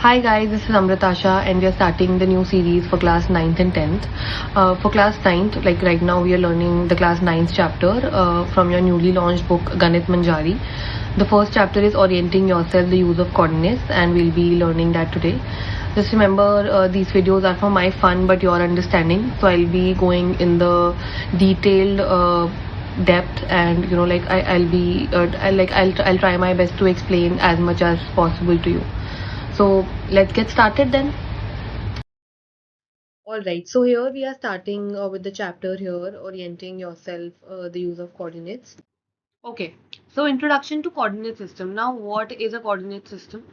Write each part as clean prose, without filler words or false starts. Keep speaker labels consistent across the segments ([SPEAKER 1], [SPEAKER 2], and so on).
[SPEAKER 1] Hi guys, this is Amritasha and we are starting the new series for class 9th and 10th. For class 9th, like right now we are learning the class 9th chapter from your newly launched book Ganit Manjari. The first chapter is Orienting Yourself, the Use of Coordinates, and we'll be learning that today. Just remember these videos are for my fun but your understanding, so I'll be going in the detailed depth, and I'll try my best to explain as much as possible to you. So let's get started then. Alright, so here we are starting with the chapter here, Orienting Yourself, the Use of Coordinates. Okay, so introduction to coordinate system. Now, what is a coordinate system,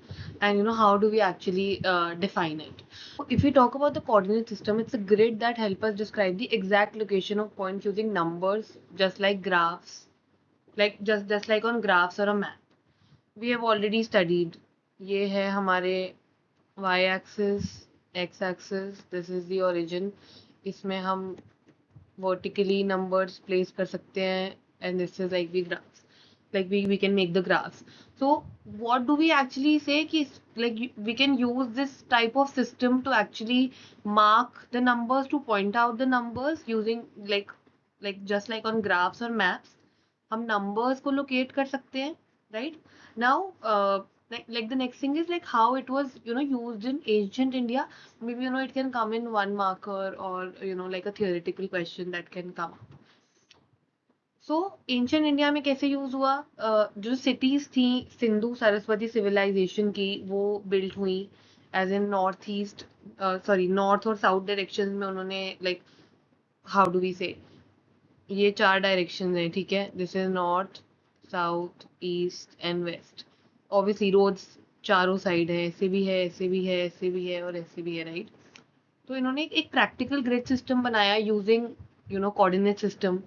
[SPEAKER 1] and how do we actually define it? If we talk about the coordinate system, it's a grid that helps us describe the exact location of points using numbers, just like graphs, like just like on graphs or a map. We have already studied. ये है हमारे y-axis, x-axis, this is the origin. इसमें हम vertically numbers place कर सकते हैं, and this is like the graphs. Like we can make the graphs. So what do we actually say कि like we can use this type of system to actually mark the numbers, to point out the numbers using like just like on graphs or maps. हम numbers को locate कर सकते हैं, right? Now like the next thing is like how it was used in ancient India. Maybe it can come in one marker, or like a theoretical question that can come up. So ancient India में कैसे use हुआ? जो cities थी Sindhu Saraswati civilisation की, वो built हुई as in north east, sorry north और south direction में उन्होंने लाइक हाउ डू वी से ये 4 डायरेक्शन हैं, ठीक है? This is north, south, east and west. Obviously roads चारों साइड है, ऐसे भी है, ऐसे भी है, ऐसे भी है और ऐसे भी है, राइट? तो इन्होंने एक प्रैक्टिकल ग्रिड सिस्टम बनाया using coordinate system,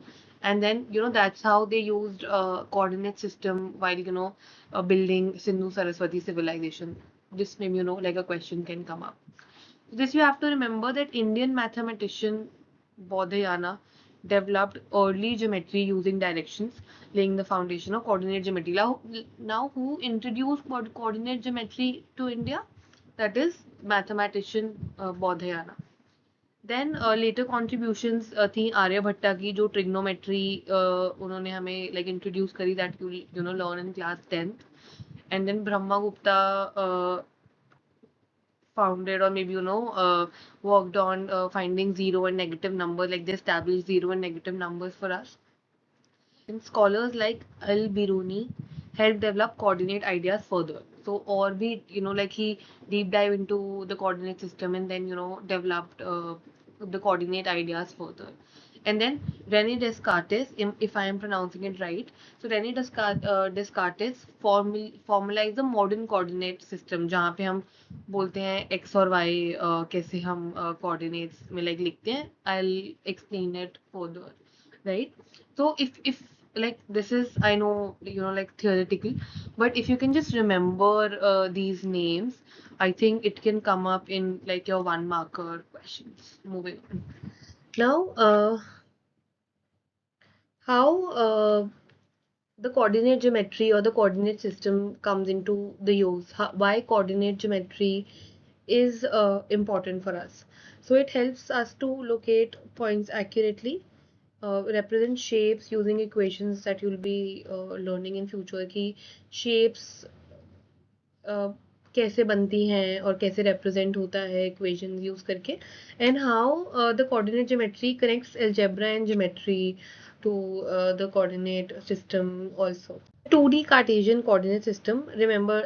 [SPEAKER 1] and then that's how they used coordinate system while building Sindhu Saraswati civilization. This name, like a question can come up. This you have to remember that Indian mathematician Baudhayana developed early geometry using directions, laying the foundation of coordinate geometry. Now who introduced coordinate geometry to India? That is mathematician Baudhayana. Then later contributions थी आर्यभट्टा की, जो trigonometry उन्होंने हमें like introduce करी, that you know learn in class 10th. And then Brahmagupta founded, or maybe worked on finding zero and negative numbers, like they established zero and negative numbers for us. And scholars like Al-Biruni helped develop coordinate ideas further. So, or we, like he deep dive into the coordinate system, and then, developed the coordinate ideas further. And then René Descartes, if I am pronouncing it right, so René Descartes formalized the modern coordinate system, जहाँ पे हम बोलते हैं x और y कैसे हम coordinates में like लिखते हैं. I'll explain it further, right? So if like this is, I know, like theoretical, but if you can just remember these names, I think it can come up in like your 1 marker questions. Moving on. Now, how the coordinate geometry or the coordinate system comes into the use. Why coordinate geometry is important for us. So it helps us to locate points accurately, represent shapes using equations that you'll be learning in future, कि shapes कैसे बनती हैं और कैसे represent होता है equations use करके, and how the coordinate geometry connects algebra and geometry to the coordinate system also. 2D Cartesian coordinate system. Remember,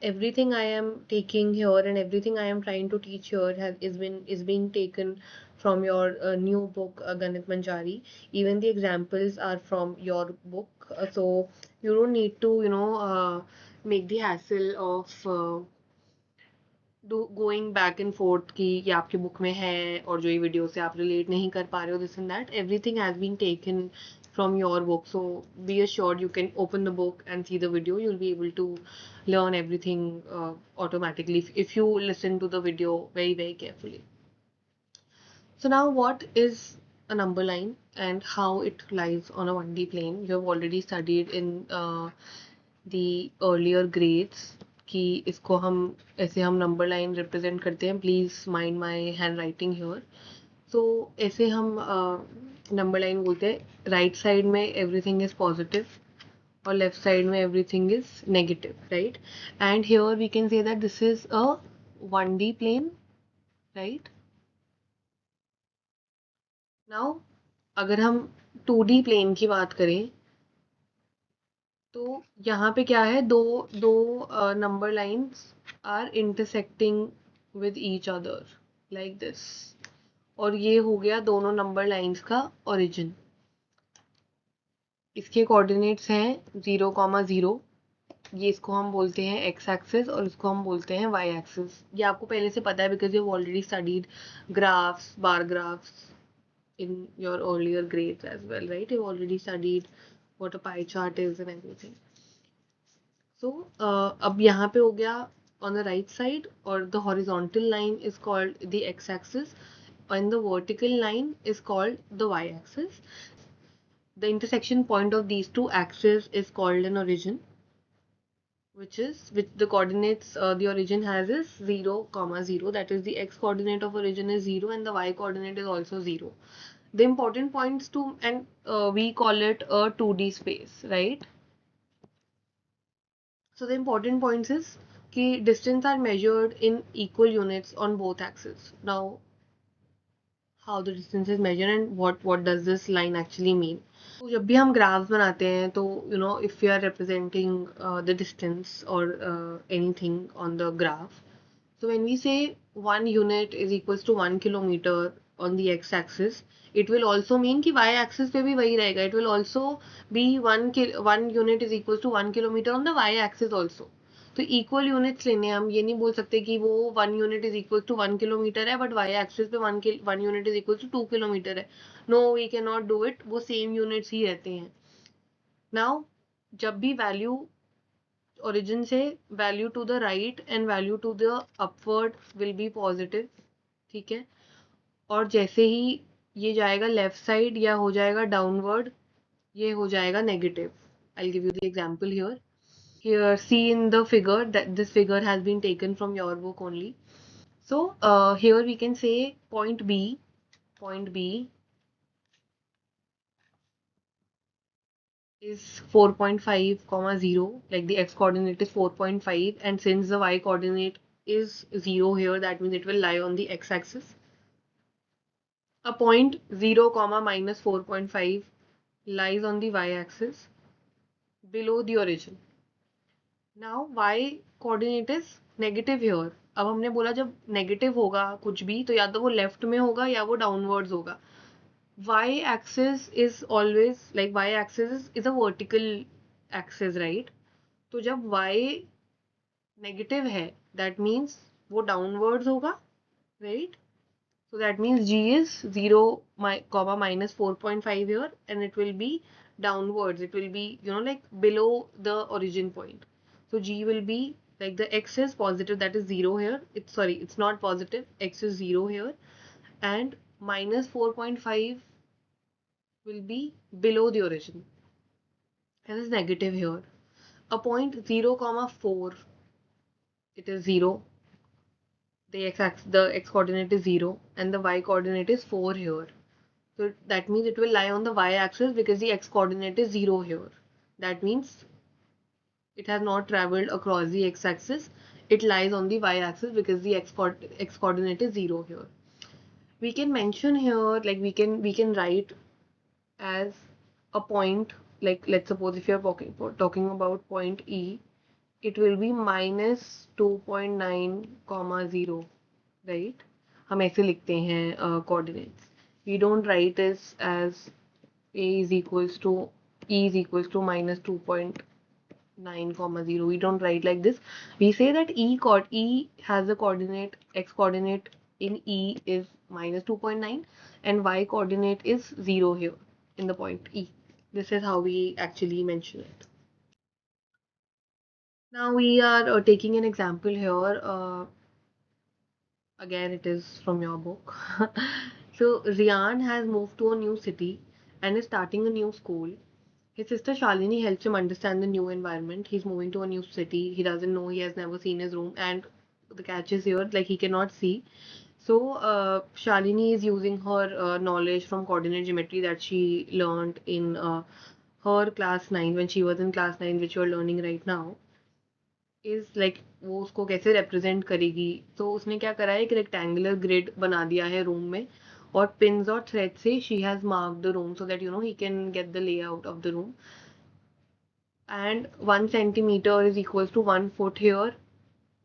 [SPEAKER 1] everything I am taking here and everything I am trying to teach here is being taken from your new book Ganit Manjari. Even the examples are from your book, so you don't need to make the hassle of going back and forth कि ये आपके book में है और जो ये video से आप रिलेट नहीं कर पा रहे हो, this and that. Everything has been taken from your book, so be assured you can open the book and see the video. You'll be able to learn everything automatically if you listen to the video very carefully. So now, what is a number line and how it lies on a 1D plane? You have already studied in the earlier grades. कि इसको हम ऐसे हम number line represent करते हैं. Please mind my handwriting here. So ऐसे हम number line बोलते हैं. राइट साइड में एवरीथिंग इज पॉजिटिव और लेफ्ट साइड में everything is negative, right? And here we can say that this is a 1D plane, right? Now अगर हम 2D plane की बात करें तो यहाँ पे क्या है, दो दो number lines are intersecting with each other like this. और ये हो गया दोनों नंबर लाइंस का ओरिजिन. इसके कोऑर्डिनेट्स हैं 0,0. ये इसको हम बोलते हैं एक्स एक्सिस और इसको हम बोलते हैं वाई एक्सिस. ये आपको पहले से पता है because you already studied graphs, bar graphs in your earlier grades as well, right? You've already studied what a pie chart is and everything. So अब यहाँ पे हो गया on the right side, or the horizontal line is called the x-axis and the vertical line is called the y-axis. The intersection point of these two axes is called an origin, which the coordinates the origin has is 0,0. That is, the x coordinate of origin is 0 and the y coordinate is also 0. The important points to, and we call it a 2D space, right? So the important points is कि distance are measured in equal units on both axes. Now, how the distance is measured and what does this line actually mean? तो जब भी हम graphs बनाते हैं तो if we are representing the distance or anything on the graph, so when we say 1 unit is equals to 1 kilometer on the x-axis, it will also mean कि y-axis पे भी वही रहेगा. It will also be 1 unit is equals to 1 kilometer on the y-axis also. तो equal units लेने हैं. हम ये नहीं बोल सकते कि वो 1 unit is equal to 1 kilometre है बट वाई एक्सिस पे 1 unit is equal to 2 kilometre है. No, we can not do it. वो सेम यूनिट्स ही रहते हैं. नाउ जब भी वैल्यू ओरिजिन से value to the right and value to the upward will be positive, ठीक है? और जैसे ही ये जाएगा लेफ्ट साइड या हो जाएगा डाउनवर्ड, ये हो जाएगा negative. I give you the example here. Here, see in the figure that this figure has been taken from your book only. So here we can say point B is 4.5 comma 0, like the x coordinate is 4.5, and since the y coordinate is 0 here, that means it will lie on the x axis. A point 0 comma minus 4.5 lies on the y axis below the origin. Now y coordinate is negative here. अब हमने बोला जब negative होगा कुछ भी तो या तो वो लेफ्ट में होगा या वो डाउनवर्ड्स होगा. y axis is always like y axis is a vertical axis, right? तो जब y नेगेटिव है दैट मीन्स वो डाउनवर्ड्स होगा, right? So that means g is 0, comma minus 4.5 here, and it will be downwards. It will be, like below the origin point. So g will be like the x is positive, that is 0 here. It's not positive. X is 0 here, and minus 4.5 will be below the origin, and is negative here. A point 0, comma 4, it is 0. The x coordinate is 0 and the y coordinate is 4 here. So that means it will lie on the y-axis because the x-coordinate is 0 here. That means it has not traveled across the x-axis. It lies on the y-axis because the x-coordinate is 0 here. We can mention here, like we can write as a point, like let's suppose if you are talking about point E, it will be minus 2.9 comma 0, right? हम ऐसे लिखते हैं coordinates. We don't write this as a is equals to e is equals to minus 2.9 comma 0. We don't write like this. We say that e has the coordinate, x coordinate in e is minus 2.9 and y coordinate is 0 here in the point e. This is how we actually mention it. Now we are taking an example here. Again, it is from your book. So Rian has moved to a new city and is starting a new school. His sister Shalini helps him understand the new environment. He's moving to a new city. He doesn't know, he has never seen his room, and the catch is here, like he cannot see. So, Shalini is using her knowledge from coordinate geometry that she learned in her class 9, when she was in class 9, which you're learning right now, is like वो उसको कैसे represent करेगी. तो उसने क्या करा है, एक rectangular grid बना दिया है रूम में, और pins और thread से she has marked the room so that you know he can get the layout of the room. And 1 centimeter is equals to 1 foot here,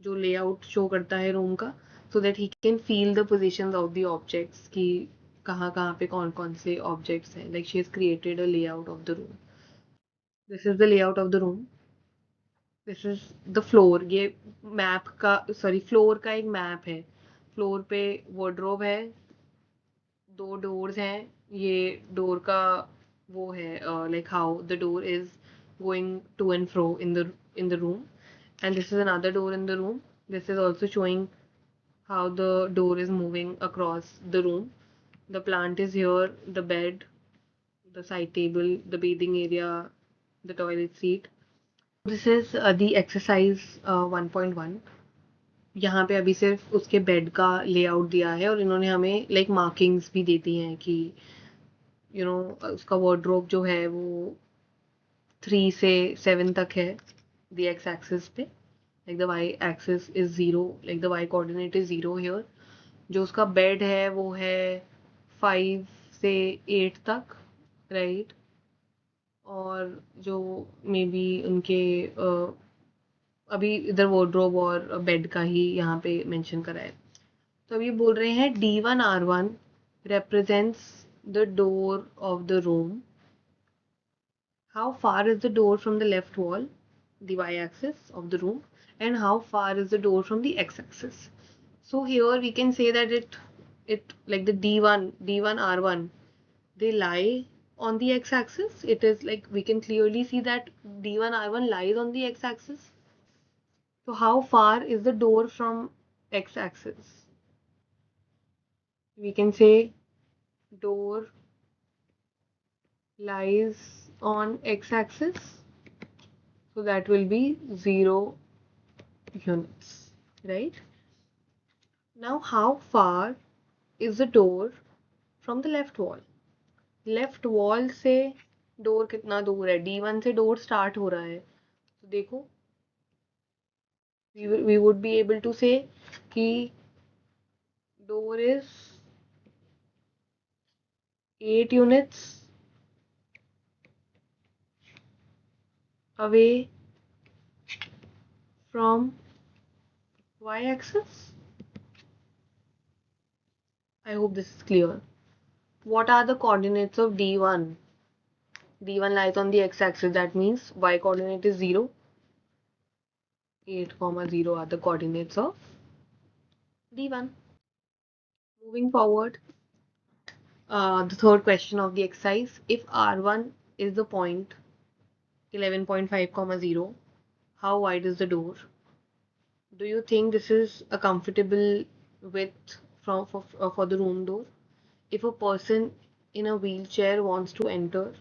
[SPEAKER 1] जो layout show करता है room का, so that he can feel the positions of the objects कि कहाँ कहाँ पे कौन कौन से objects हैं. Like she has created a layout of the room. This is the layout of the room. This is the floor. ये map का, सॉरी, फ्लोर का एक मैप है. फ्लोर पे वार्डरोब है, दो डोर्स हैं. ये डोर का वो है, like how the door is going to and fro in the room. And this is another door in the room. This is also showing how the door is moving across the room. The plant is here, the bed, the side table, the bathing area, the toilet seat. This is the exercise 1.1. यहाँ पे अभी सिर्फ उसके bed का layout दिया है, और इन्होंने हमें लाइक मार्किंग्स भी दे दी हैं कि उसका वार्डरोब जो है वो 3 से 7 तक है द एक्स एक्सिस पे. Like the y axis is 0, like the y coordinate is 0 here. जो उसका बेड है वो है 5 से 8 तक, राइट. और जो मे बी उनके अभी इधर वार्डरोब और बेड का ही यहाँ पे मेंशन करा है. तो अब ये बोल रहे हैं D1R1 represents the door of the room. How far is the door from the left wall, the y-axis of the room, and how far is the door from the x-axis? So here we can say that it like the D1R1, they lie on the x-axis. It is like we can clearly see that D1R1 lies on the x-axis. So how far is the door from x-axis? We can say door lies on x-axis, so that will be 0 units, right? Now how far is the door from the left wall? Left wall से door कितना दूर है? D1 से door start हो रहा है, तो देखो we would be able to say कि door is 8 units away from y-axis. I hope this is clear. What are the coordinates of D1? D1 lies on the x-axis, that means y coordinate is 0. 8, 0 are the coordinates of D1. Moving forward, the third question of the exercise, if R1 is the point 11.5, 0, how wide is the door? Do you think this is a comfortable width for the room door? If a person in a wheelchair wants to enter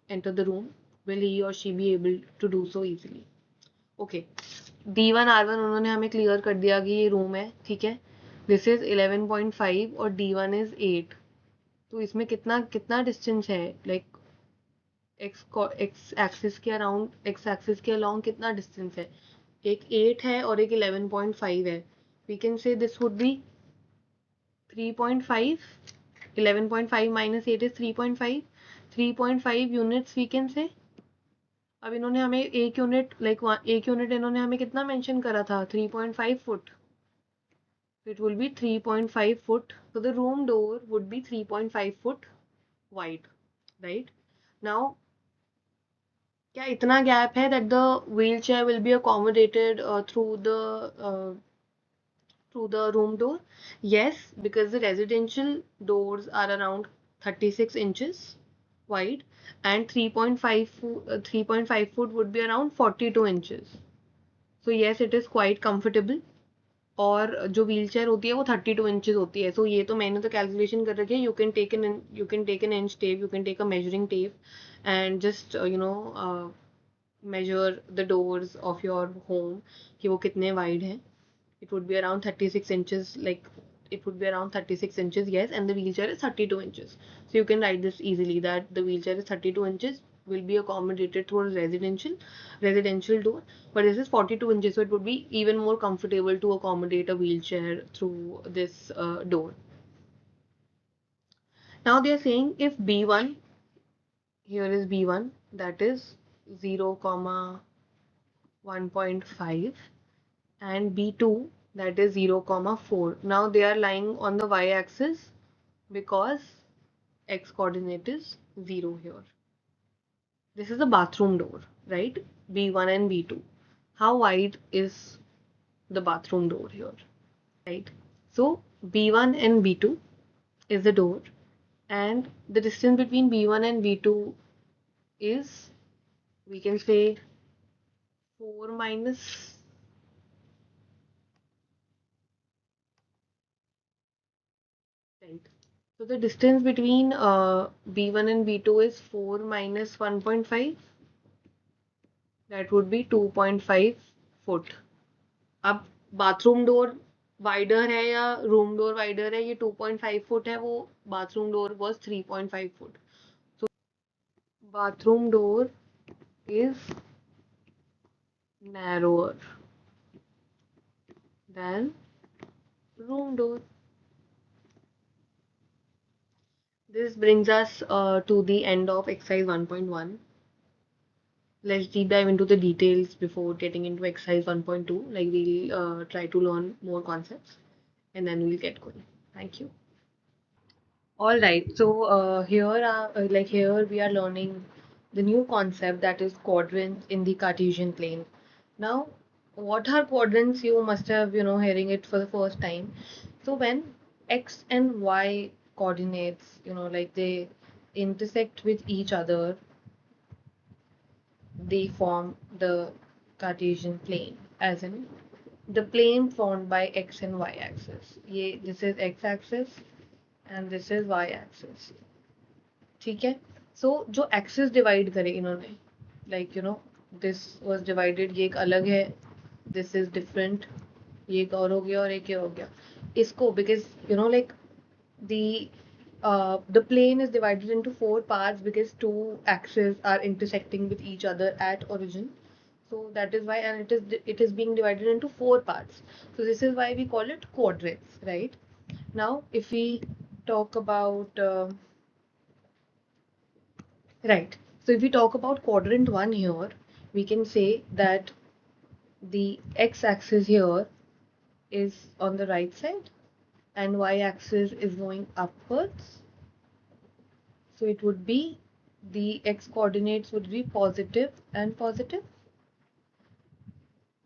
[SPEAKER 1] the room, will he or she be able to do so easily? Okay, D1R1 उन्होंने हमें clear कर दिया कि ये room है, ठीक है. This is 11.5 और D1 इज 8. तो इसमें कितना कितना डिस्टेंस है, लाइक एक्स एक्सिस के अराउंड, एक्स एक्सिस के अलोंग कितना डिस्टेंस है? एक 8 है और एक 11.5 है. We can say this would be 3.5. 11.5 minus 8 is 3.5. 3.5 units we can say. अब इन्होंने हमें एक यूनिट एक यूनिट इन्होंने हमें कितना मेंशन करा था? 3.5 foot. It will be 3.5 foot. So the room door would be 3.5 foot wide, right? Now, क्या इतना गैप है that the wheelchair will be accommodated through the room door? Yes, because the residential doors are around 36 inches wide, and 3.5 foot would be around 42 inches. So yes, it is quite comfortable. और जो wheel chair होती है वो 32 inches होती है. सो ये तो मैंने तो कैलकुलेशन कर रखी है. You can take an inch tape, you can take a measuring tape and just measure the doors of your home कि वो कितने wide हैं. It would be around 36 inches, like it would be around 36 inches, yes, and the wheelchair is 32 inches. So you can write this easily that the wheelchair is 32 inches, will be accommodated through a residential door, but this is 42 inches, so it would be even more comfortable to accommodate a wheelchair through this door. Now they are saying if B1, here is B1, that is 0, 1.5, and B2, that is 0, 4. Now they are lying on the y-axis because x coordinate is 0 here. This is the bathroom door, right? B1 and B2. How wide is the bathroom door here, right? So B1 and B2 is the door, and the distance between B1 and B2 is, we can say, 4 minus, right? So the distance between B1 and B2 is 4 minus 1.5. That would be 2.5 foot. अब bathroom door wider है या room door wider है, ये 2.5 foot है, वो bathroom door was 3.5 foot. So bathroom door is narrower than room door. This brings us to the end of exercise 1.1. Let's deep dive into the details before getting into exercise 1.2. Like we'll try to learn more concepts and then we'll get going. Thank you. All right. So here we are learning the new concept, that is quadrants in the Cartesian plane. Now, what are quadrants? You must have hearing it for the first time. So when x and y coordinates like they intersect with each other, they form the Cartesian plane, as in the plane formed by x and y axis. This is x axis and this is y axis. ठीक है. So जो axis divide करे इन्होंने, like this was divided, ये एक अलग है, this is different, ये एक और हो गया और एक ये हो गया. इसको because like the plane is divided into 4 parts because 2 axes are intersecting with each other at origin. So that is why, and it is being divided into 4 parts. So this is why we call it quadrants, right? Now, if we talk about right, so if we talk about quadrant 1 here, we can say that the x-axis here is on the right side and y-axis is going upwards. So it would be, the x coordinates would be positive and positive.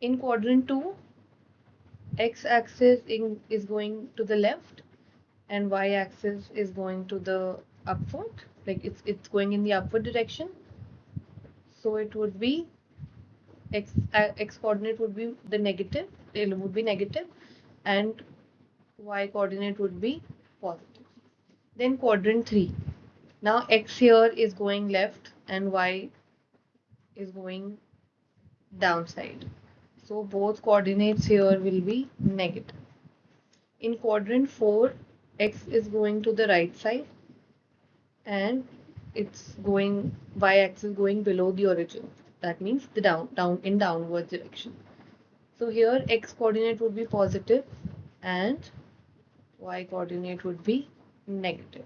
[SPEAKER 1] In quadrant 2, x-axis is going to the left and y-axis is going to the upward, like it's going in the upward direction. So it would be x coordinate would be the negative, it would be negative, and y coordinate would be positive. Then quadrant 3. Now x here is going left and y is going downside. So both coordinates here will be negative. In quadrant 4, x is going to the right side and it's going, y-axis going below the origin. That means the down in downward direction. So here x coordinate would be positive and y coordinate would be negative.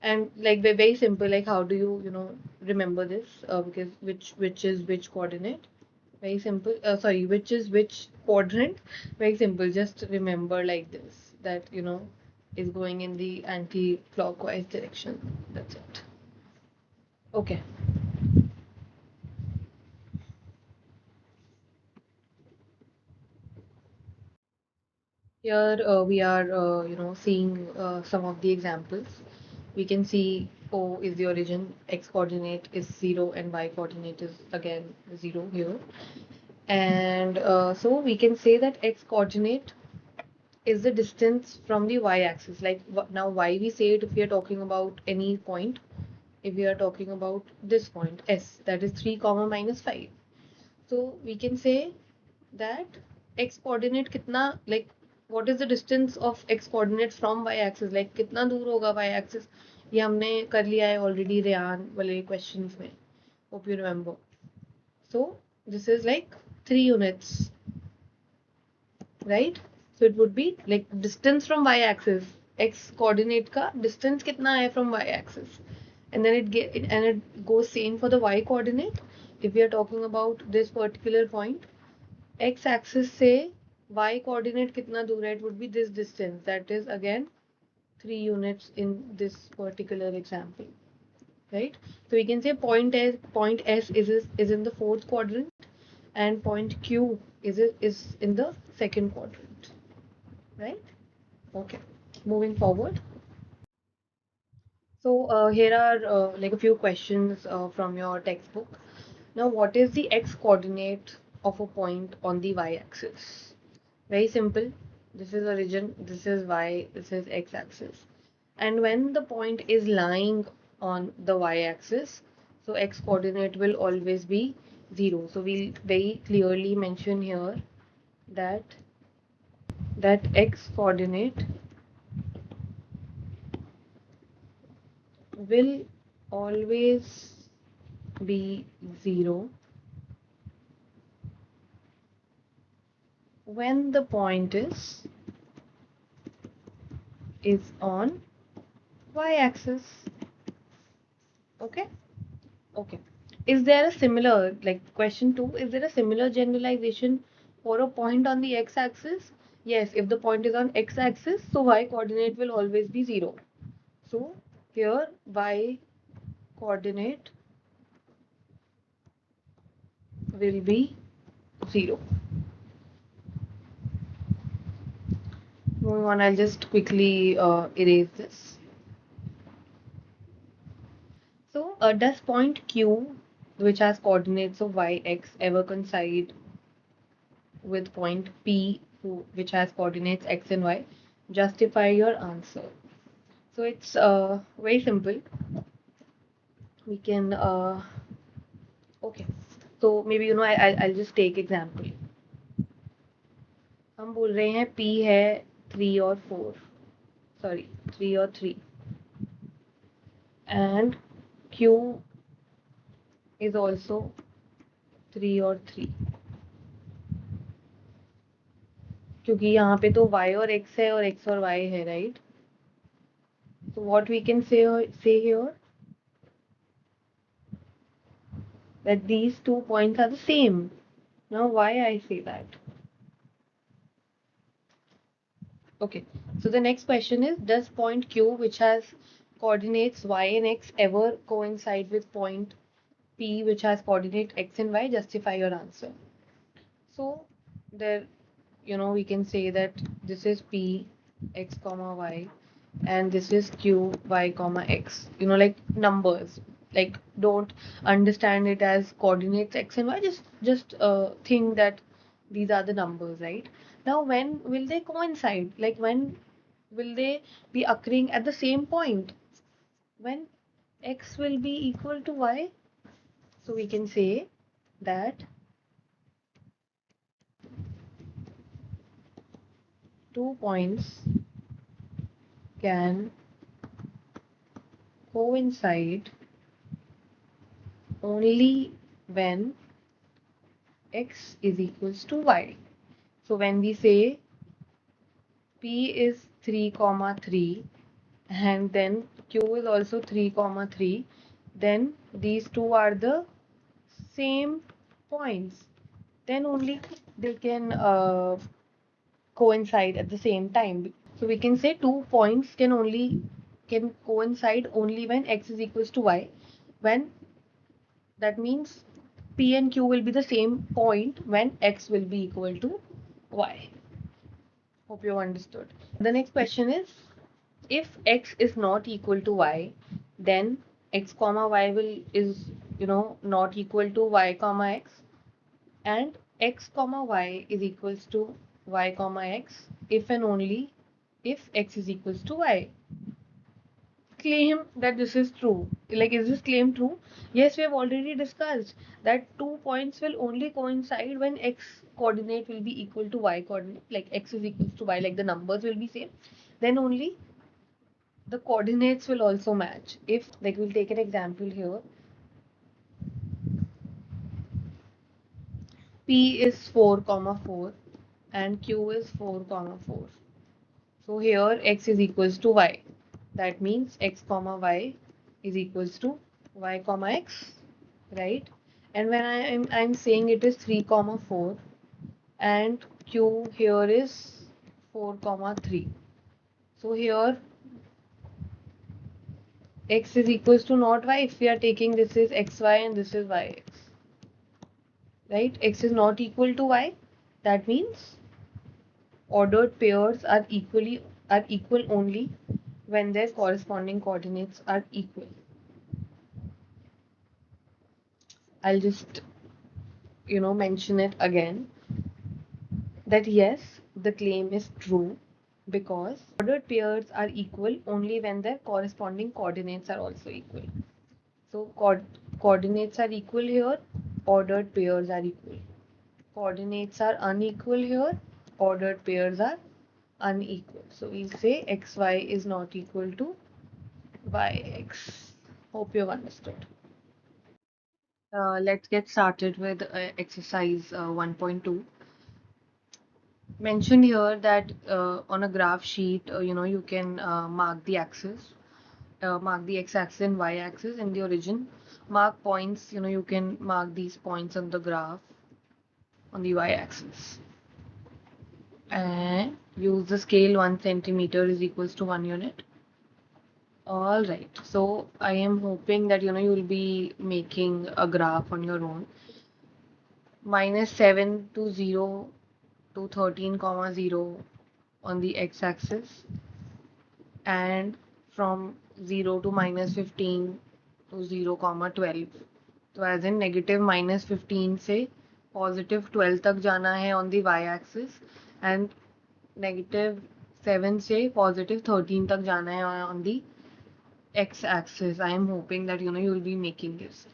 [SPEAKER 1] And like very simple, like how do you remember this? Because which is which coordinate? Very simple. Sorry, which is which quadrant? Very simple. Just remember like this, that is going in the anti-clockwise direction. That's it. Okay. Here we are, seeing some of the examples. We can see O is the origin, x coordinate is 0, and y coordinate is again 0 here. And so we can say that x coordinate is the distance from the y-axis. Like now why we say it if we are talking about any point, if we are talking about this point S, that is 3 comma minus 5. So we can say that x coordinate kitna, like what is the distance of x coordinate from y axis, like kitna दूर होगा y axis. ये हमने कर लिया है already Ryan वाले questions में, hope you remember. So this is like 3 units, right? So it would be like distance from y axis, x coordinate का distance कितना है from y axis, and then it goes same for the y coordinate. If we are talking about this particular point, x axis से y coordinate कितना दूर है, it would be this distance, that is again 3 units in this particular example, right? So we can say point S is in the fourth quadrant, and point Q is in the second quadrant, right? Okay, moving forward. So here are like a few questions from your textbook. Now, what is the x coordinate of a point on the y-axis? Very simple. This is origin, this is y, this is x-axis. And when the point is lying on the y-axis, so x coordinate will always be 0. So we'll very clearly mention here that x coordinate will always be 0 when the point is on y-axis. Okay. Okay. Is there a similar, like question 2, is there a similar generalization for a point on the x-axis? Yes, if the point is on x-axis, so y coordinate will always be 0. So here y coordinate will be 0. Moving on, I'll just quickly erase this. So does point Q, which has coordinates of y, x, ever coincide with point P, which has coordinates x and y? Justify your answer. So it's very simple. We can okay. So maybe I'll just take example. हम बोल रहे हैं P है 3 और 4, sorry 3 और 3, and Q is also 3 और 3, क्योंकि यहाँ पे तो y और x है और x और y है, right? So what we can say here that these 2 points are the same. Now why I say that? Okay, so the next question is, does point Q, which has coordinates y and x, ever coincide with point P, which has coordinate x and y? Justify your answer. So there, we can say that this is P, x comma y, and this is Q, y comma x. Like numbers. Like don't understand it as coordinates x and y. Just think that these are the numbers, right? Now, when will they coincide? Like when will they be occurring at the same point? When x will be equal to y. So we can say that two points can coincide only when x is equals to y. So when we say P is 3 comma 3 and then Q is also 3 comma 3, then these two are the same points, then only they can coincide at the same time. So we can say 2 points can coincide only when x is equals to y, when that means P and Q will be the same point when x will be equal to y. Hope you understood. The next question is, if x is not equal to y, then x comma y is not equal to y comma x, and x comma y is equals to y comma x if and only if x is equals to y. Claim that this is true. Like, is this claim true? Yes, we have already discussed that 2 points will only coincide when x coordinate will be equal to y coordinate, like x is equals to y, like the numbers will be same. Then only the coordinates will also match. If, like, we'll take an example here. P is 4 comma 4 and Q is 4 comma 4. So here x is equals to y. That means x comma y is equals to y comma x, right? And when I'm saying it is 3 comma 4 and q here is 4 comma 3. So here x is equals to not y if we are taking this is xy and this is yx, right? X is not equal to y. That means ordered pairs are equal only when their corresponding coordinates are equal. I'll just mention it again that yes, the claim is true because ordered pairs are equal only when their corresponding coordinates are also equal. So coordinates are equal here, ordered pairs are equal. Coordinates are unequal here, ordered pairs are unequal. So we say xy is not equal to yx. Hope you've understood. Let's get started with exercise 1.2. Mentioned here that on a graph sheet, you can mark the axis, mark the x-axis and y-axis in the origin. Mark points, you can mark these points on the graph on the y-axis. And use the scale 1 centimeter is equals to 1 unit. All right. So I am hoping that you'll be making a graph on your own. -7 to 0 to 13 comma 0 on the x-axis and from 0 to -15 to 0 comma 12. तो as in negative -15 से positive 12 तक जाना है on the y-axis and -7 से positive 13 तक जाना है on the x-axis. I am hoping that you'll be making this.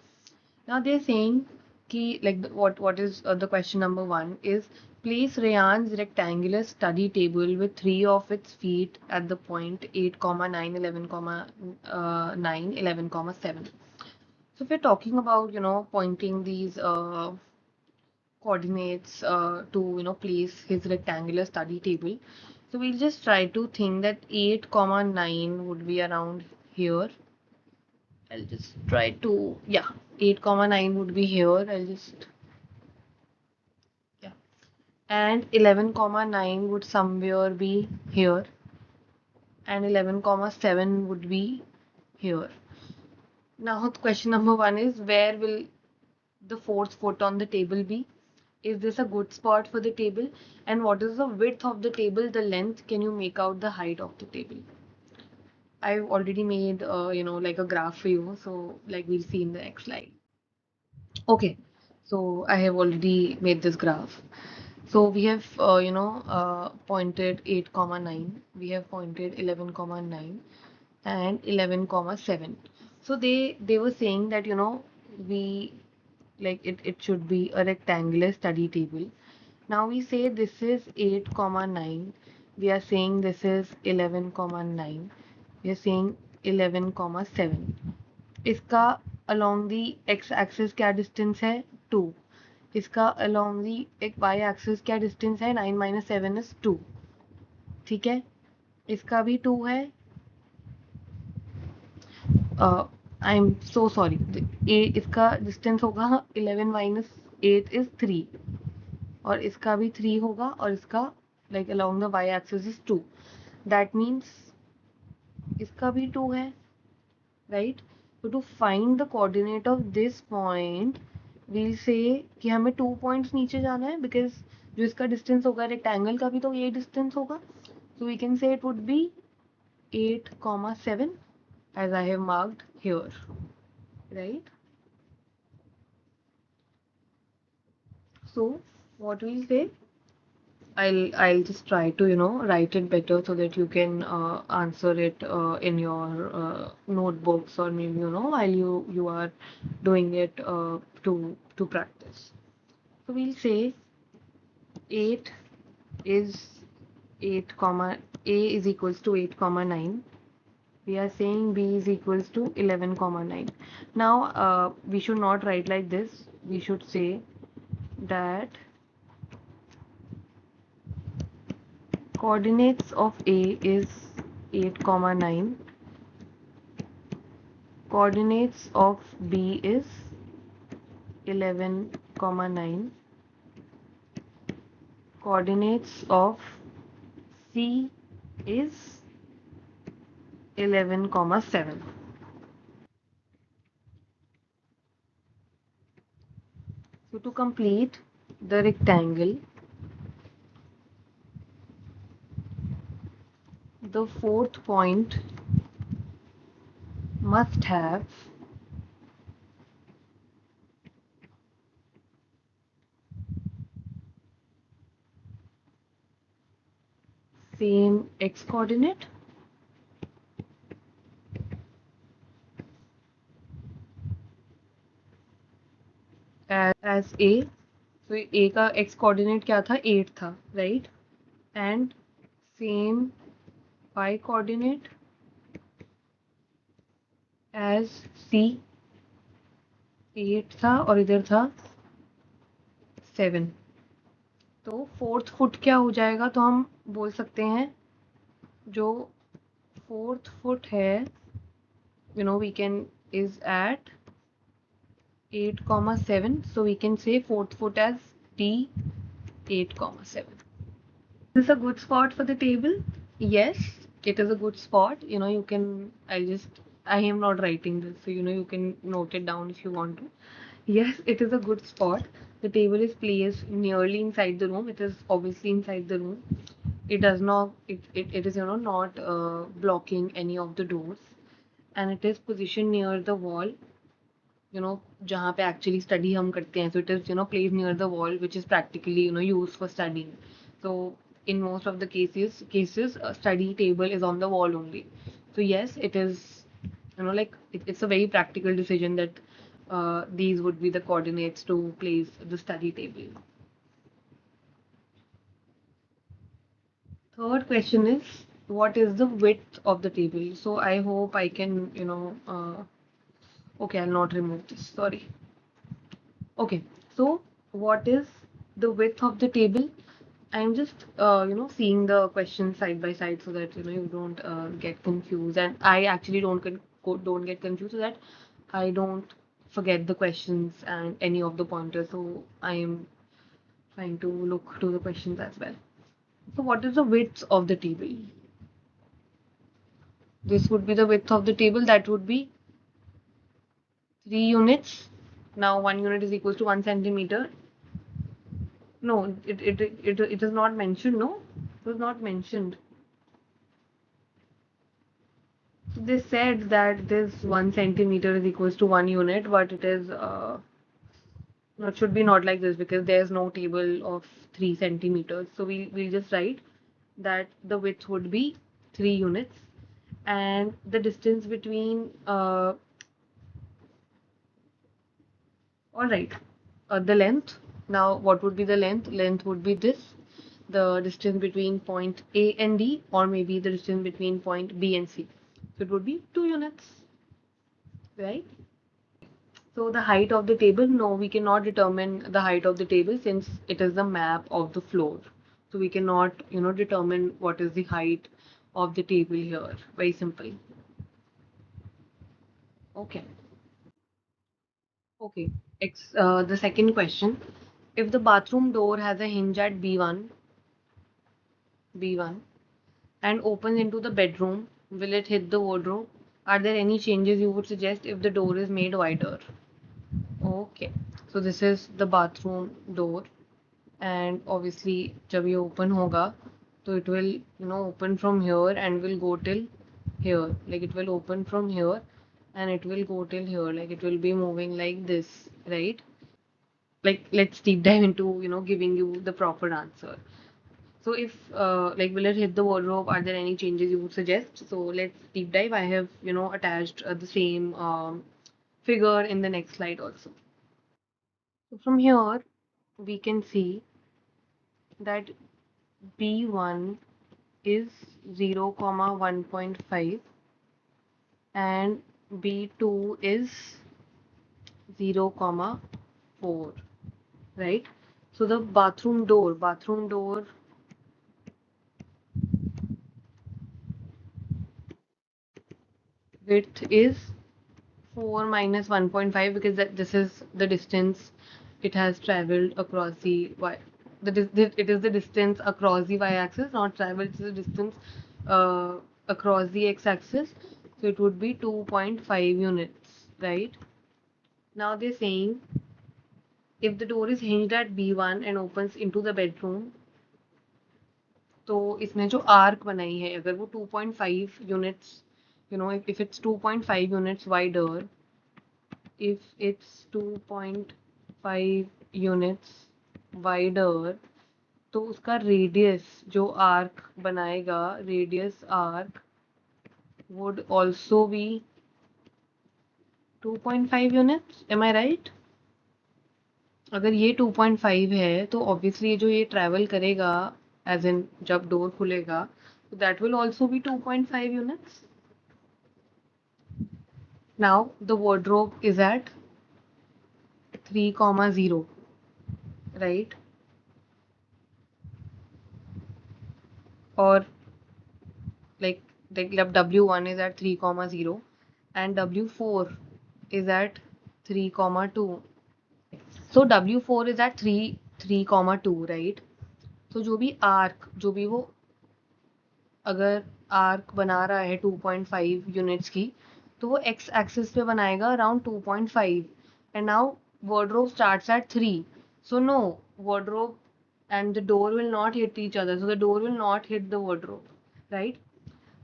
[SPEAKER 1] Now they're saying ki like what is the question number 1 is place Rayan's rectangular study table with 3 of its feet at the point 8, 9, 11, 9, 11, 7. So if we're talking about pointing these coordinates to place his rectangular study table, so we'll just try to think that 8, 9 would be around here. I'll just try to, yeah, 8, 9 would be here. I'll just, yeah. And 11, 9 would somewhere be here. And 11, 7 would be here. Now, question number 1 is where will the fourth foot on the table be? Is this a good spot for the table? And what is the width of the table, the length? Can you make out the height of the table? I've already made, like a graph for you. So, like we'll see in the next slide. Okay, so I have already made this graph. So we have, pointed 8, 9. We have pointed 11, 9 and 11, 7. So they were saying that, we like it should be a rectangular study table. Now we say this is 8, 9. We are saying this is 11, 9. We are saying 11, 7. इसका along the x axis क्या distance है 2. इसका along the एक y axis क्या distance है 9 minus 7 is 2. ठीक है, इसका भी 2 है. I'm so sorry. इसका distance होगा 11 minus 8 is 3 और इसका भी 3 होगा और इसका like along the y axis is 2. That means इसका भी 2 है, right? So to find the coordinate of this point, we'll say कि हमें 2 points नीचे जाना है because जो इसका distance होगा rectangle का भी तो ये distance होगा. So we can say it would be 8, 7 as I have marked here, right? So what we'll say, I'll just try to, write it better so that you can answer it in your notebooks, or maybe, while you are doing it to practice. So we'll say 8 is 8 comma A is equals to 8 comma 9. We are saying B is equals to 11 comma 9. Now we should not write like this. We should say that coordinates of A is 8 comma 9. Coordinates of B is 11 comma 9. Coordinates of C is 11 comma 7. So to complete the rectangle, the fourth point must have same x coordinate as A. So A का x coordinate क्या था? 8 था, right? And same y coordinate as C. 8 था और इधर था 7. तो fourth foot क्या हो जाएगा? तो हम बोल सकते हैं जो फोर्थ फुट है, we can is at 8 comma 7, so we can say fourth foot as D 8 comma 7. Is this a good spot for the table? Yes, it is a good spot. You can, I am not writing this, so you can note it down if you want to. Yes, it is a good spot. The table is placed nearly inside the room. It is obviously inside the room. It does not, it is, not blocking any of the doors. And it is positioned near the wall, जहाँ पे actually study हम करते हैं. So it is, placed near the wall, which is practically, used for studying. So in most of the cases, a study table is on the wall only. So yes, it is, like it's a very practical decision that these would be the coordinates to place the study table. Third question is, what is the width of the table? So I hope I can, okay, I'll not remove this. Sorry. Okay, so what is the width of the table? I'm just, seeing the questions side by side so that, you don't get confused, and I actually don't get confused, so that I don't forget the questions and any of the pointers. So I am trying to look to the questions as well. So what is the width of the table? This would be the width of the table. That would be 3 units. Now 1 unit is equal to 1 centimeter. No, it is not mentioned. No, it was not mentioned. So they said that this 1 centimeter is equals to 1 unit, but it is no, it should be not like this, because there's no table of 3 centimeters. So we'll just write that the width would be 3 units, and the distance between all right, the length. Now, what would be the length? Length would be this, the distance between point A and D, or maybe the distance between point B and C. So it would be 2 units, right? So the height of the table, no, we cannot determine the height of the table since it is the map of the floor. So we cannot, determine what is the height of the table here. Very simple. Okay. Okay. The second question. If the bathroom door has a hinge at B1 and opens into the bedroom, will it hit the wardrobe? Are there any changes you would suggest if the door is made wider? Okay. So this is the bathroom door, and obviously जब ये open होगा तो it will, open from here and will go till here. Like it will open from here and it will go till here. Like it will be moving like this, right? like let's deep dive into giving you the proper answer. So if like will it hit the wardrobe? Are there any changes you would suggest? So let's deep dive. I have attached the same figure in the next slide also. So from here we can see that B1 is 0 comma 1.5 and B2 is 0 comma 4, right? So the bathroom door width is 4 minus 1.5 because this is the distance it has traveled across the y. It is the distance across the y-axis, not traveled. It's the distance uh, across the x-axis. So it would be 2.5 units, right? Now they're saying if the door is hinged at B1 and opens into the bedroom, तो इसने जो arc बनाई है अगर वो 2.5 units if it's 2.5 units wider, if it's 2.5 units wider, तो उसका radius जो आर्क बनाएगा, radius arc would also be 2.5 units. Am I right? अगर ये 2.5 है तो ऑब्वियसली जो ये ट्रैवल करेगा एज इन जब डोर खुलेगा तो that will also be 2.5 units. Now the wardrobe is at 3 comma 0, right? Or like W1 is at 3 comma 0 and W4 is at 3 comma 2. So W4 is at 3 comma 2, right? तो जो भी arc जो भी वो अगर arc बना रहा है 2.5 यूनिट्स की तो वो एक्स एक्सिस पे बनाएगा around 2.5 and now wardrobe starts at 3. So no, wardrobe and the door will not hit each other. So the door will not hit the wardrobe, right?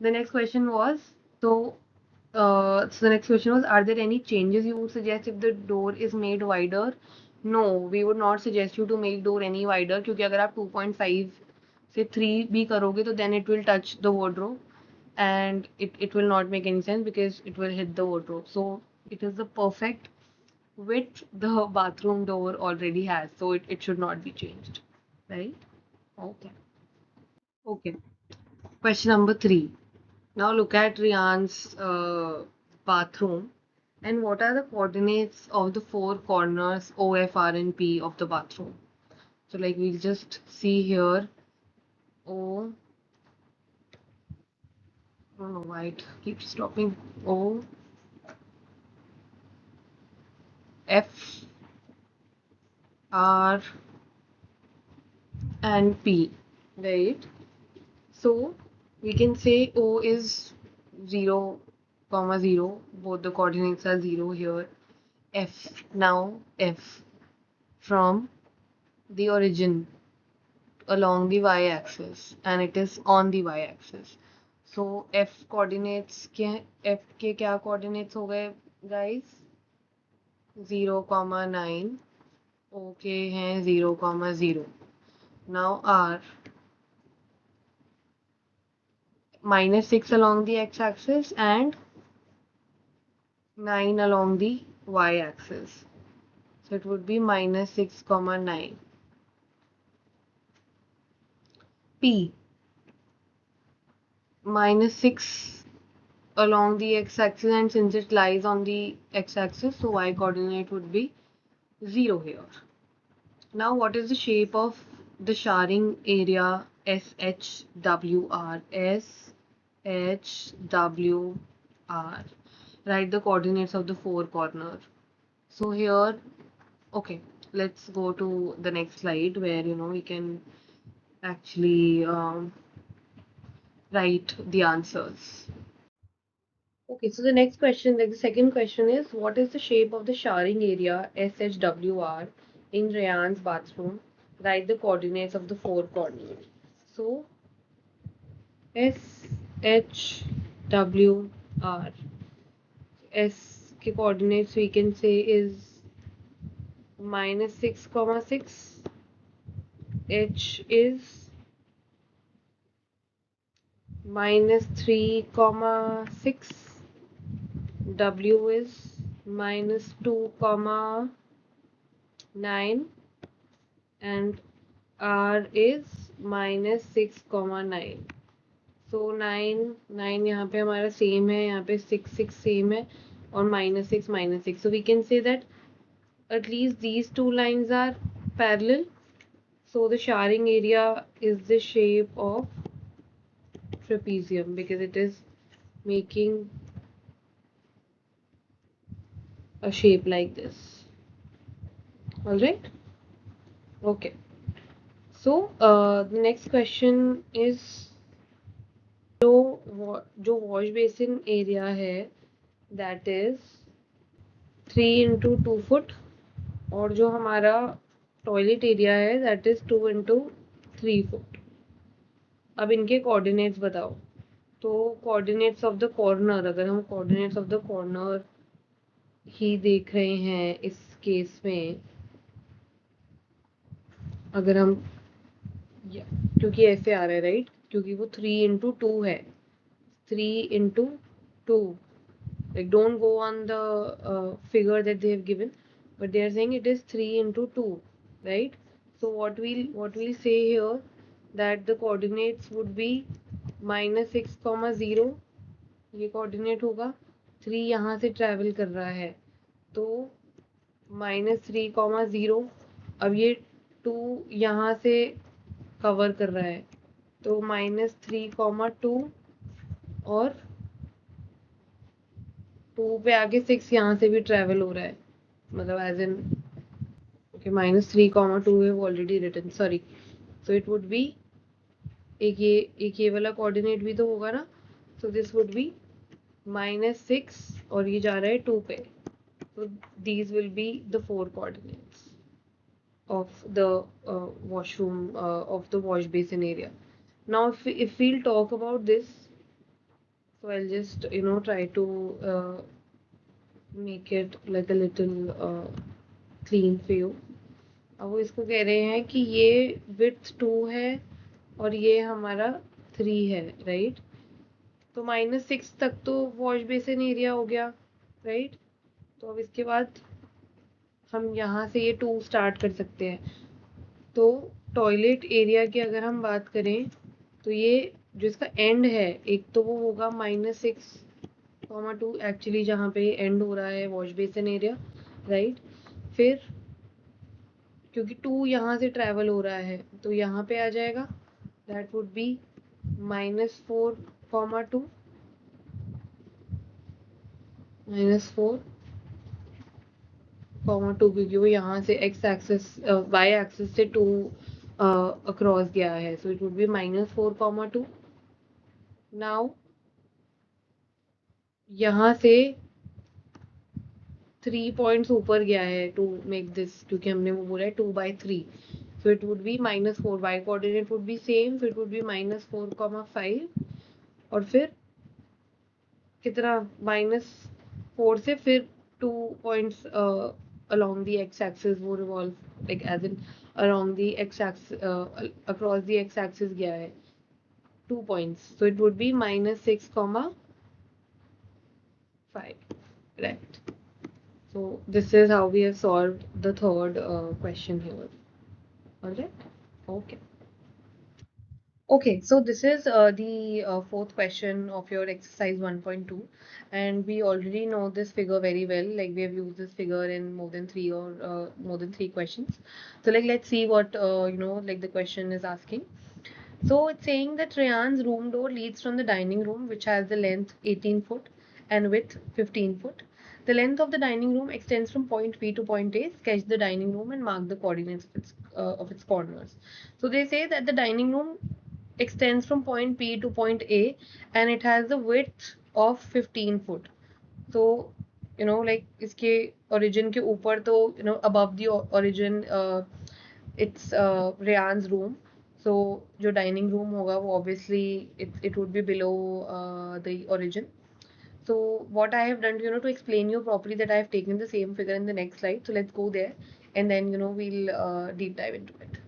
[SPEAKER 1] The next question was, so so the next question was, are there any changes you would suggest if the door is made wider? No, we would not suggest you to make door any wider क्योंकि अगर आप 2.5 से 3 भी करोगे तो then it will touch the wardrobe and it will not make any sense because it will hit the wardrobe. So it is the perfect width the bathroom door already has. So it should not be changed, right? Okay. Okay. Question number 3. Now look at Rian's bathroom and what are the coordinates of the four corners O, F, R and P of the bathroom? So like we'll just see here O, I don't know why it keeps stopping. O, F, R and P, right? So we can say O is 0, comma 0. Both the coordinates are 0 here. F, now F from the origin along the y-axis and it is on the y-axis. So F coordinates F के क्या coordinates हो गए guys? 0, 9. O के हैं 0, 0. Now R -6 along the x-axis and 9 along the y-axis. So it would be -6, 9. P -6 along the x-axis and since it lies on the x-axis so y coordinate would be 0 here. Now what is the shape of the showering area SHWR? SHWR. Write the coordinates of the four corners. So here, okay, let's go to the next slide where we can actually write the answers. Okay, so the next question, like the second question is, what is the shape of the showering area SHWR in Rayan's bathroom? Write the coordinates of the four corners. So SHWR, S के coordinates we can say is minus 6 comma 6, H is minus 3 comma 6, W is minus 2 comma 9, and R is minus 6 comma 9. सो 9 यहाँ पे हमारा same है, यहाँ पे 6 same है, और -6 so we can say that at least these two lines are parallel, so the sharding area is the shape of trapezium because it is making a shape like this. All right, okay. So the next question is, जो wash basin area है that is 3 into 2 foot, और जो हमारा toilet area है that is 2 into 3 foot. अब इनके coordinates बताओ. तो कोऑर्डिनेट्स ऑफ द कॉर्नर, अगर हम कोऑर्डिनेट्स ऑफ द कॉर्नर ही देख रहे हैं इस केस में, अगर हम क्योंकि ऐसे आ रहा है राइट, क्योंकि वो 3 into 2 है, 3 into 2. Like don't go on the figure that they have given, but they are saying it is 3 into 2, right? So what we'll say here that the coordinates would be -6 comma 0, ये coordinate होगा. 3 यहाँ से travel कर रहा है तो -3 comma 0. अब ये 2 यहाँ से cover कर रहा है तो -3 comma 2, और 2 पे आके 6 यहाँ से भी ट्रेवल हो रहा है, मतलब as in okay -3 comma 2 we have already written, sorry. So it would be एक ये वाला कोऑर्डिनेट भी तो होगा ना, so this would be -6 और ये जा रहा है 2 पे, so these will be the 4 coordinates of the washroom of the wash basin area. Now if we'll talk about this, so I'll just try to make it like a little clean for you. अब वो इसको कह रहे हैं कि ये width 2 है और ये हमारा 3 है राइट. तो -6 तक तो वॉश बेसिन एरिया हो गया राइट. तो अब इसके बाद हम यहाँ से ये 2 स्टार्ट कर सकते हैं. तो टॉयलेट एरिया की अगर हम बात करें तो ये जो इसका एंड है, एक तो वो होगा -6,2 एक्चुअली जहाँ पे एंड हो रहा है वॉश बेसिन एरिया राइट. फिर क्योंकि 2 यहाँ से ट्रैवल हो रहा है तो यहाँ पे आ जाएगा, that would be -4 comma 2, -4 comma 2, क्योंकि वो यहाँ से x एक्सिस y एक्सिस से 2 अक्रॉस गया है, सो it would B -4 comma 2. Now यहाँ से 3 पॉइंट्स ऊपर गया है टू मेक दिस, क्योंकि हमने वो बोला है 2/3, so it would be -4, y coordinate would be same, so it would be -4 comma 5. और फिर कितना -4 से फिर 2 points along the x axis वो revolve like as in along the x axis across the x axis गया है 2 points, so it would be -6 comma 5, right. So this is how we have solved the third question here. All right, okay. Okay, so this is the fourth question of your exercise 1.2, and we already know this figure very well. Like we have used this figure in more than three questions. So like let's see what like the question is asking. So it's saying that Rayan's room door leads from the dining room, which has the length 18 foot and width 15 foot. The length of the dining room extends from point B to point A. Sketch the dining room and mark the coordinates of its corners. So they say that the dining room extends from point P to point A and it has the width of 15 foot. So like इसके origin के ऊपर तो above the origin it's Rayan's room. So जो dining room होगा वो obviously it would be below the origin. So what I have done to explain you properly, that I have taken the same figure in the next slide. So let's go there. and then we'll deep dive into it.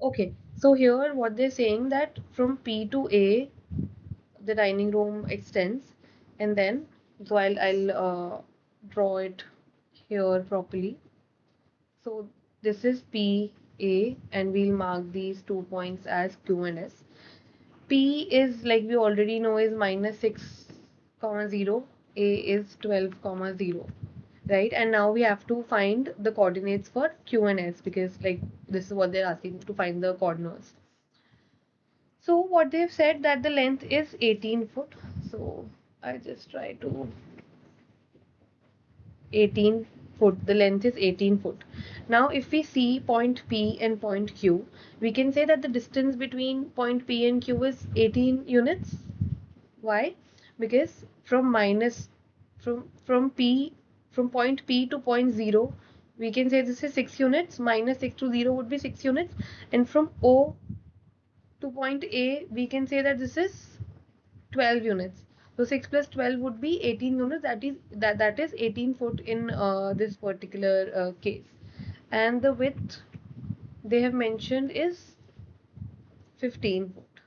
[SPEAKER 1] Okay, so here what they're saying that from P to A the dining room extends, and then so I'll draw it here properly. So this is P A, and we'll mark these 2 points as Q and S. P is, like we already know, is -6 comma 0. A is 12 comma 0, right? And now we have to find the coordinates for Q and S, because like this is what they're asking, to find the coordinates. So what they've said that the length is 18 foot. So I just try to 18 foot. The length is 18 foot. Now if we see point P and point Q, we can say that the distance between point P and Q is 18 units. Why? Because from P, from point P to point 0, we can say this is 6 units. Minus 6 to 0 would be 6 units. And from O to point A, we can say that this is 12 units. So 6 plus 12 would be 18 units. That is 18 foot in this particular case. And the width they have mentioned is 15 foot.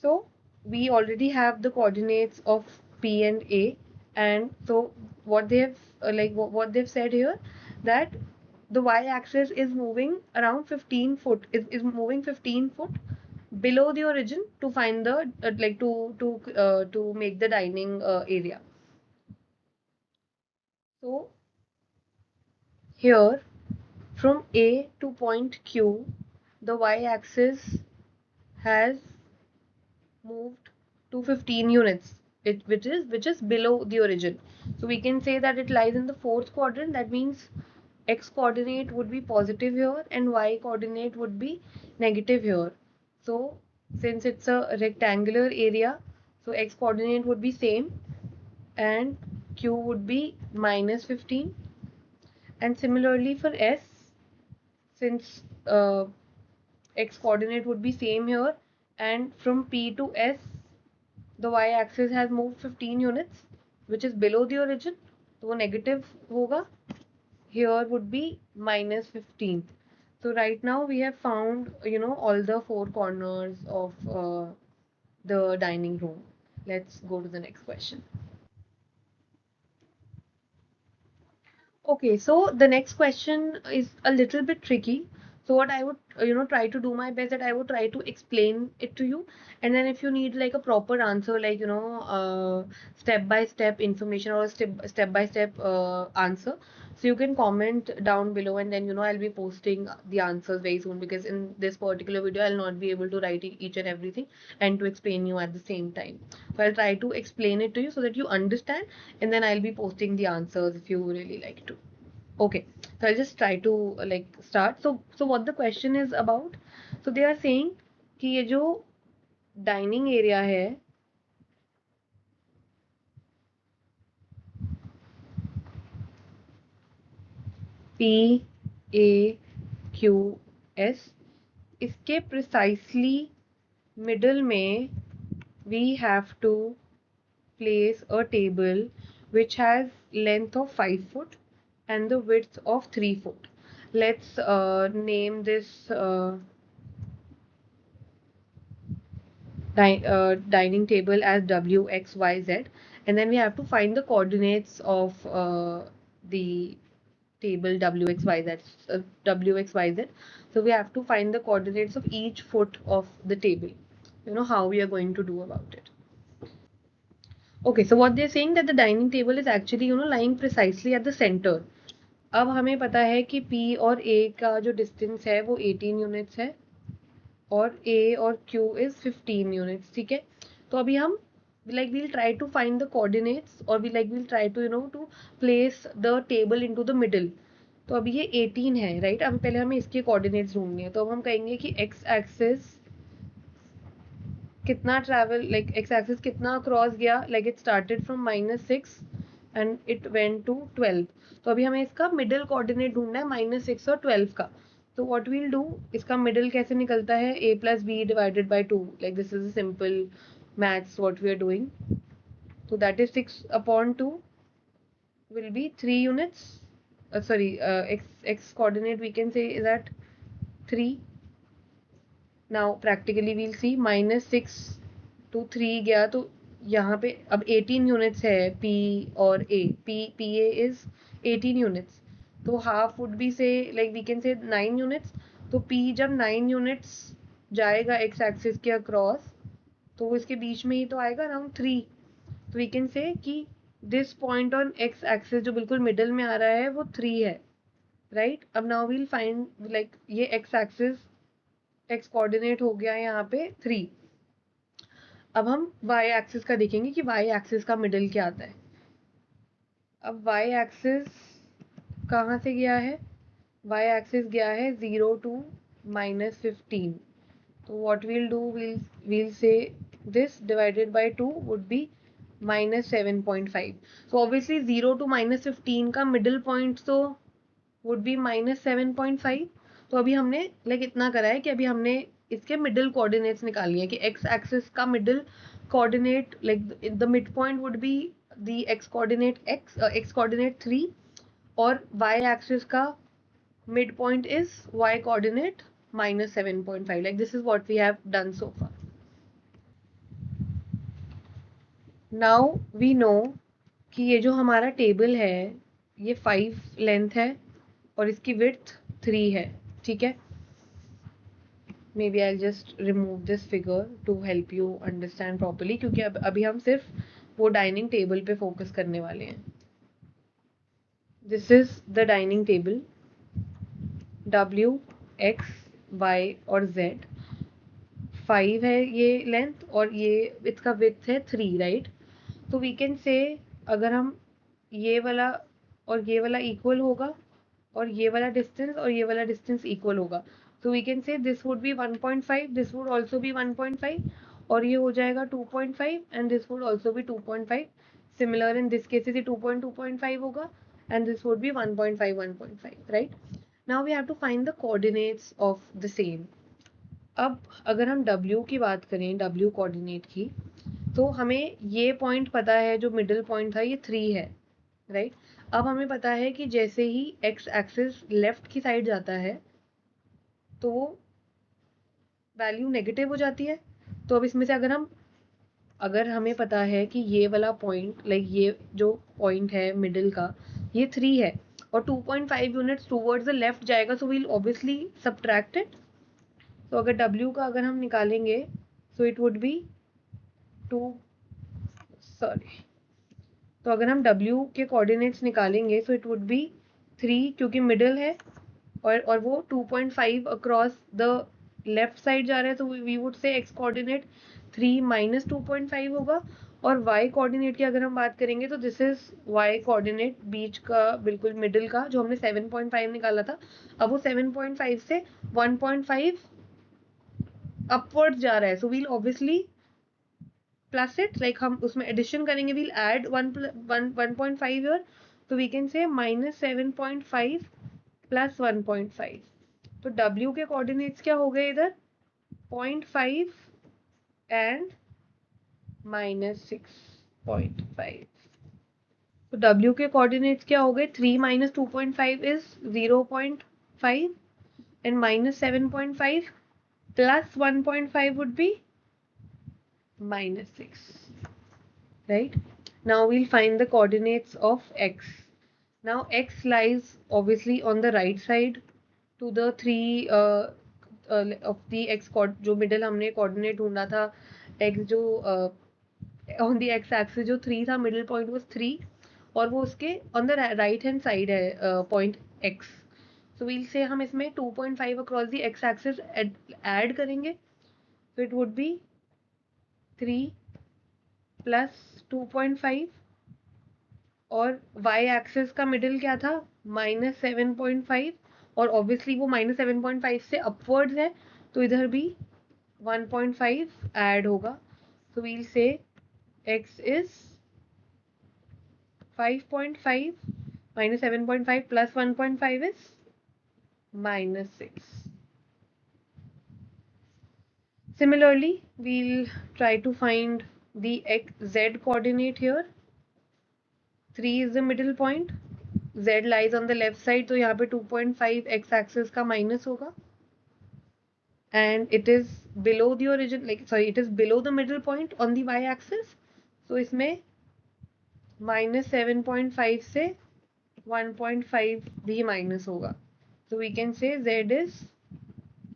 [SPEAKER 1] So we already have the coordinates of P and A, and so what they have what they've said here, that the y-axis is moving around 15 foot, is moving 15 foot below the origin to find the to make the dining area. So here from A to point Q, the y-axis has moved to 15 units, which is below the origin. So we can say that it lies in the fourth quadrant. That means x coordinate would be positive here and y coordinate would be negative here. So since it's a rectangular area, so x coordinate would be same and q would be -15. And similarly for s, since x coordinate would be same here, and from P to S the y-axis has moved 15 units, which is below the origin, तो वो negative होगा. Here would be -15. So right now we have found all the four corners of the dining room. Let's go to the next question. Okay, so the next question is a little bit tricky. So what I would, try to do my best, that I would try to explain it to you, and then if you need like a proper answer, like step by step information or step by step answer, so you can comment down below, and then I'll be posting the answers very soon, because in this particular video I'll not be able to write each and everything and to explain you at the same time. So I'll try to explain it to you so that you understand, and then I'll be posting the answers if you really like to. Okay, so I'll just try to start. So what the question is about? So they are saying कि ये जो dining area है, P A Q S, इसके precisely middle में we have to place a table which has length of 5 foot and the width of 3 foot. Let's name this dining table as WXYZ, and then we have to find the coordinates of the table WXYZ. WXYZ. So we have to find the coordinates of each foot of the table. You know how we are going to do about it. Okay, so what they're saying that the dining table is actually lying precisely at the center. अब हमें पता है कि P और A का जो distance है वो 18 units है और A और Q is 15 units. ठीक है, तो अभी हम we'll try to find the coordinates, or we'll try to to place the table into the middle. तो अभी ये 18 है, राइट? अब पहले हमें इसके coordinates ढूंढने हैं, तो अब हम कहेंगे कि x axis कितना ट्रैवल, x axis कितना क्रॉस गया, it started from -6 and it went to 12. तो अभी हमें इसका मिडिल कोऑर्डिनेट ढूंढना है -6 और 12 का. तो व्हाट वील डू, इसका मिडिल कैसे निकलता है? a plus b divided by 2. This is a simple maths what we are doing. So that is 6 upon 2 will be 3 units. X coordinate we can say is at 3. Now practically we'll see -6 to 3 गया तो यहाँ पे अब 18 units है P और A. PA is 18 units, तो half would be say like we can say 9 units. तो P जब 9 यूनिट्स जाएगा एक्स एक्सिस के अक्रॉस तो वो इसके बीच में ही तो आएगा अराउंड 3. तो वी कैन से कि this point on x axis जो बिल्कुल मिडल में आ रहा है वो 3 है, राइट. अब नाउ वील फाइंड लाइक ये एक्स एक्सिस एक्स कोऑर्डिनेट हो गया यहाँ पे 3. अब हम y एक्सिस का देखेंगे कि y एक्सिस का मिडल क्या आता है. अब y एक्सिस कहाँ से गया है? y एक्सिस गया है 0 to -15. तो what we'll do, we'll say this divided by 2 would be -7.5. so obviously 0 to -15 का मिडल पॉइंट तो would be -7.5. तो अभी हमने लाइक इतना करा है कि अभी हमने इसके मिडल कोऑर्डिनेट्स निकाल लिए कि एक्स एक्सिस का middle coordinate like the mid point would be the x coordinate x coordinate 3 और वाई एक्सिस का mid point is y coordinate -7.5. like this is what we have done so far. now we know कि ये जो हमारा table है ये 5 length है और इसकी विड्थ 3 है, ठीक है. maybe I'll just remove this figure to help you understand properly क्योंकि अभी हम सिर्फ वो डाइनिंग टेबल पे फोकस करने वाले हैं. This is the dining table. W, X, Y और Z 5 है ये लेंथ और ये इसका विड्थ है 3, राइट. तो वी कैन से अगर हम ये वाला और ये वाला इक्वल होगा और ये वाला डिस्टेंस और ये वाला डिस्टेंस इक्वल होगा तो we can say this would be 1.5, this would also be 1.5 और ये हो जाएगा 2.5 and this would also be 2.5. Similar in this cases ये 2.2.5 होगा and this would be 1.5 1.5, right. Now we have to find the coordinates of the same. अब अगर हम W की बात करें, W कोऑर्डिनेट की, तो हमें ये पॉइंट पता है जो मिडिल पॉइंट था ये 3 है, राइट. अब हमें पता है कि जैसे ही एक्स एक्सिस लेफ्ट की साइड जाता है तो वो वैल्यू नेगेटिव हो जाती है. तो अब इसमें से अगर हमें पता है कि ये वाला पॉइंट लाइक ये जो पॉइंट है मिडिल का ये 3 है और 2.5 यूनिट्स टूवर्ड्स द लेफ्ट जाएगा so we'll obviously subtract it. तो अगर W का अगर हम निकालेंगे so it would be 2 sorry तो अगर हम W के कोऑर्डिनेट्स निकालेंगे सो इट वुड बी 3 क्योंकि मिडिल है और वो 2.5 अक्रॉस द लेफ्ट साइड जा रहा है तो we would say x coordinate 3 minus 2.5 होगा. और वाई कोऑर्डिनेट की अगर हम बात करेंगे तो दिस इज वाई कोऑर्डिनेट बीच का बिल्कुल मिडिल का जो हमने 7.5 निकाला था. अब वो 7.5 से 1.5 अपवर्ड जा रहा है so we'll obviously plus it like हम उसमें एडिशन करेंगे वील एड 1.5 हियर तो वी कैन से -7.5 प्लस 1.5. तो W के कोऑर्डिनेट्स क्या हो गए इधर 0.5 एंड -6.5. तो W के कोऑर्डिनेट्स क्या हो गए 3 - 2.5 is 0.5 and -7.5 plus 1.5 would be -6, right. Now we'll find the coordinates of X. Now X lies obviously on the right side to the 3 of the X जो middle हमने coordinate ढूंढा था X जो on the X axis जो 3 था middle point was 3 और वो उसके on the right hand side है point X. So we'll say हम इसमें 2.5 across the X axis add करेंगे so it would be 3 plus 2.5 और y एक्सिस का मिडिल क्या था -7.5 और ऑब्वियसली वो -7.5 से अपवर्ड्स है तो इधर भी 1.5 ऐड होगा. सो वील से x is 5.5 -7.5 plus 1.5 is -6. Similarly, we'll try to find the z coordinate here. 3 is the middle point. Z lies on the left side, तो यहाँ पे 2.5 x axis का minus होगा. And it is below the origin, like sorry, it is below the middle point on the y axis. So इसमें -7.5 से 1.5 भी minus होगा. So we can say Z is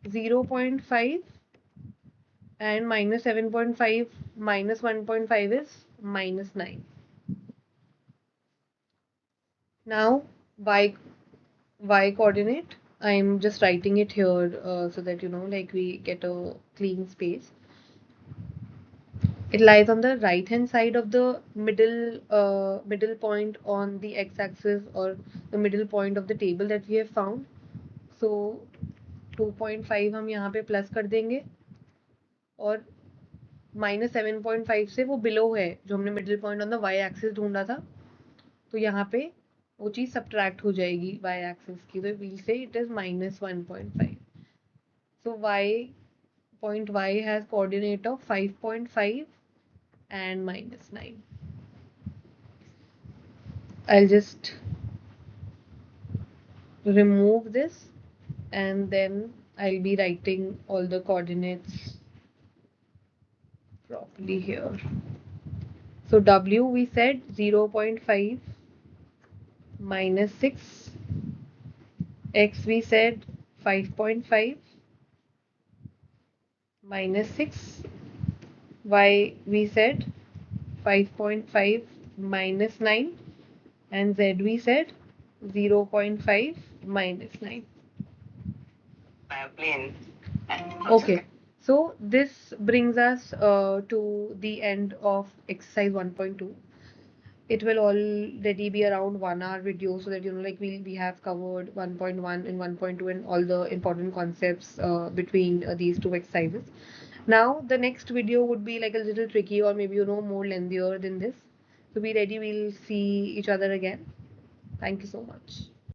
[SPEAKER 1] 0.5 and -7.5 minus 1.5 is -9. Now y coordinate, I'm just writing it here so that you know, like we get a clean space. It lies on the right hand side of the middle point on the x-axis, or the middle point of the table that we have found. So 2.5 हम यहाँ पे plus कर देंगे, और -7.5 से वो below है जो हमने middle point on the y axis ढूंढा था, तो यहाँ पे वो चीज सब्ट्रैक्ट हो जाएगी वाई एक्सिस की, तो वील से it is -1.5. So point y has coordinate of 5.5 and -9. I'll just remove this and then I'll be writing all the coordinates properly here. So w we said 0.5 -6, x we said 5.5 -6, y we said 5.5 -9, and z we said 0.5 -9. Plane. Okay, so this brings us to the end of exercise 1.2. It will already be around 1 hour video, so that you know, like we have covered 1.1 and 1.2 and all the important concepts between these two exercises. Now the next video would be like a little tricky, or maybe you know, more lengthier than this. So be ready, we'll see each other again. Thank you so much.